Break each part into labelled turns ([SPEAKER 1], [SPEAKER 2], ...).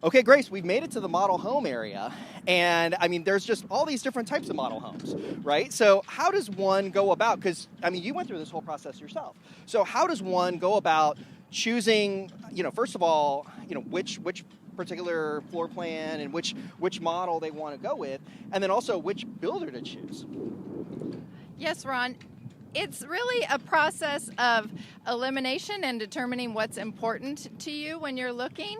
[SPEAKER 1] Okay, Grace, we've made it to the model home area, and I mean, there's just all these different types of model homes, right? So how does one go about, because I mean, you went through this whole process yourself. So how does one go about choosing, first of all, which particular floor plan and which model they want to go with, and then also which builder to choose?
[SPEAKER 2] Yes, Ron. It's really a process of elimination and determining what's important to you when you're looking.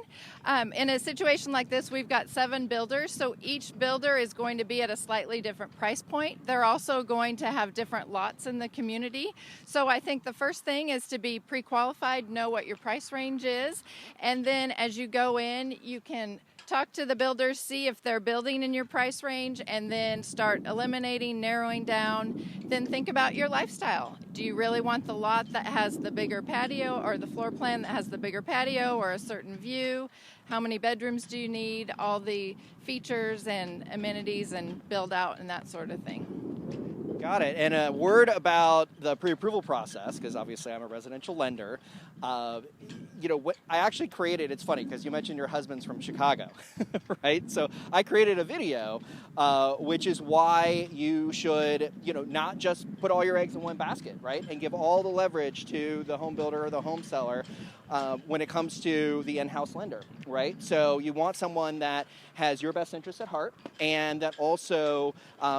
[SPEAKER 2] In a situation like this, we've got 7 builders, so each builder is going to be at a slightly different price point. They're also going to have different lots in the community. So I think the first thing is to be pre-qualified, know what your price range is, and then as you go in, you can talk to the builders, see if they're building in your price range, and then start eliminating, narrowing down. Then think about your lifestyle. Do you really want the lot that has the bigger patio, or the floor plan that has the bigger patio or a certain view? How many bedrooms do you need? All the features and amenities and build out and that sort of thing.
[SPEAKER 1] Got it. And a word about the pre-approval process, because obviously I'm a residential lender. What I actually created, it's funny because you mentioned your husband's from Chicago, right? So I created a video, which is why you should, not just put all your eggs in one basket, right? And give all the leverage to the home builder or the home seller when it comes to the in-house lender, right? So you want someone that has your best interests at heart, and that also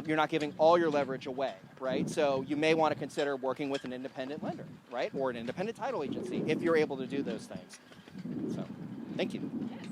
[SPEAKER 1] you're not giving all your leverage away, right? So you may want to consider working with an independent lender, right? Or an independent title agency if you're able to do those things. So, thank you.
[SPEAKER 2] Yes.